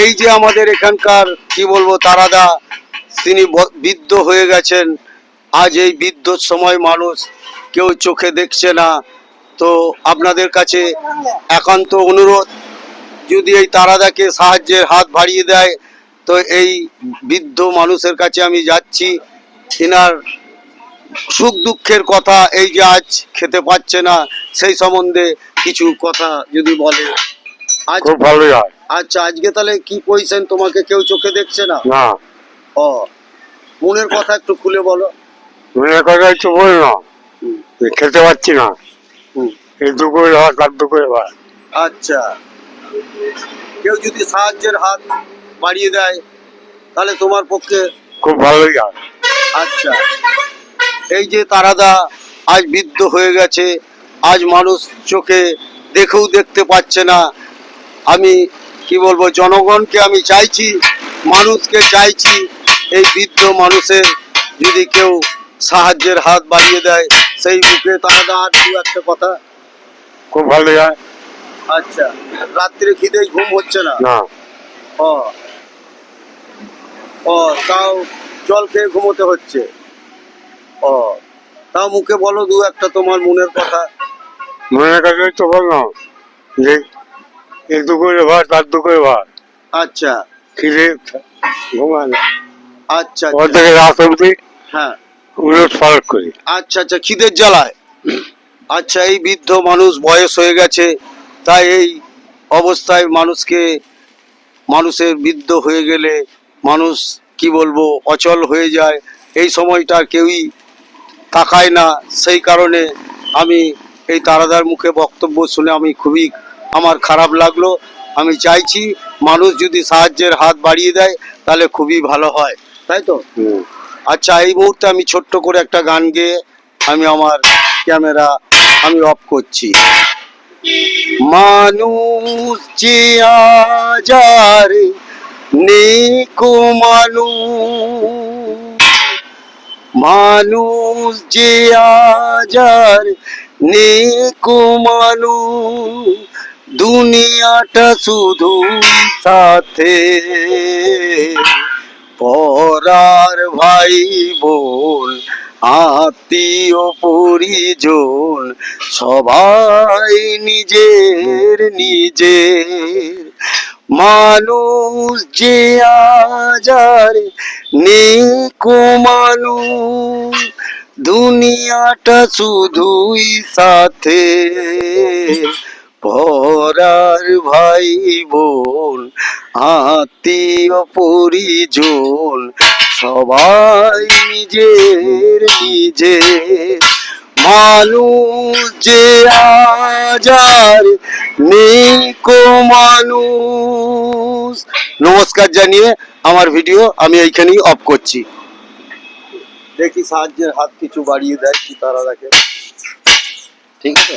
এই যে আমাদের এখানকার কি বলবো তারাদা, তিনি বৃদ্ধ হয়ে গেছেন। আজ এই বৃদ্ধর সময় মানুষ কেউ চোখে দেখছে না। তো আপনাদের কাছে একান্ত অনুরোধ, যদি এই তারাদাকে সাহায্যের হাত বাড়িয়ে দেয়, তো এই বৃদ্ধ মানুষের কাছে আমি যাচ্ছি। এনার সুখ দুঃখের কথা, এই যে আজ খেতে পাচ্ছে না, সেই সম্বন্ধে কিছু কথা যদি বলে। আজ খুব ভালো হয়। আচ্ছা, আজকে তাহলে কি পজিশন, তোমাকে কেউ চোখে দেখছে না? না, ও, মনের কথা একটু খুলে বলো। মনের কথা একটু বল না, খেতে পাচ্ছি না, এই দুপুরে ভাত আর দুপুরে ভাত। আচ্ছা, কেউ যদি সাহায্যের হাত বাড়িয়ে দেয় তাহলে তোমার পক্ষে খুব ভালোই হয়। আচ্ছা, এই যে তারাদা আজ বৃদ্ধ হয়ে গেছে, আজ মানুষ চোখে দেখেও দেখতে পাচ্ছে না। আমি কি বলবো, জনগণকে আমি চাইছি, মানুষকে চাইছি, এই বৃদ্ধ মানুষের যদি কেউ সাহায্যের হাত বাড়িয়ে দেয়, সেই মুখে তারাদা আর দু একটা কথা। খুব ভালোই হয়। আচ্ছা, রাত্রে খিদে ঘুম হচ্ছে না? না, ও ও, তাও জল খেয়ে ঘুমোতে হচ্ছে? ও, তাও মুখে বলো দু একটা তোমার মনের কথা। মনের কথা তো বল না, যে এই দুপুরে ভাত আর দুপুরে ভাত। আচ্ছা খিদে ঘুমায় না, আচ্ছা ওর থেকে রাত অবধি হ্যাঁ, উলট পালট করি। আচ্ছা আচ্ছা, খিদের জ্বালায়। আচ্ছা, এই বৃদ্ধ মানুষ, বয়স হয়ে গেছে, তাই এই অবস্থায় মানুষের বৃদ্ধ হয়ে গেলে মানুষ কি বলবো অচল হয়ে যায়। এই সময়টা কেউই তাকায় না। সেই কারণে আমি এই তারাদার মুখে বক্তব্য শুনে আমি খুবই আমার খারাপ লাগলো। আমি চাইছি মানুষ যদি সাহায্যের হাত বাড়িয়ে দেয় তাহলে খুবই ভালো হয়, তাই তো? আচ্ছা, এই মুহূর্তে আমি ছোট্ট করে একটা গান গেয়ে আমি আমার ক্যামেরা আমি অফ করছি। মানুষ যে আজার নেকো মানুষ যে আজার নেকো দুনিয়াটা শুধু সাথে, পরার ভাই বোন আত্মীয় পরিজন সবাই নিজের নিজের। মানুষ যে আজার নেকো দুনিয়াটা শুধুই সাথে, পরার ভাই বোন আত্মীয় পরিজন সবাই নিজের নিজের। মানুষ যে আজার নেকো নমস্কার জানিয়ে আমার ভিডিও আমি এইখানেই অফ করছি। দেখি সাহায্যের হাত কিছু বাড়িয়ে দেয় কি তারা দেখে। ঠিক আছে।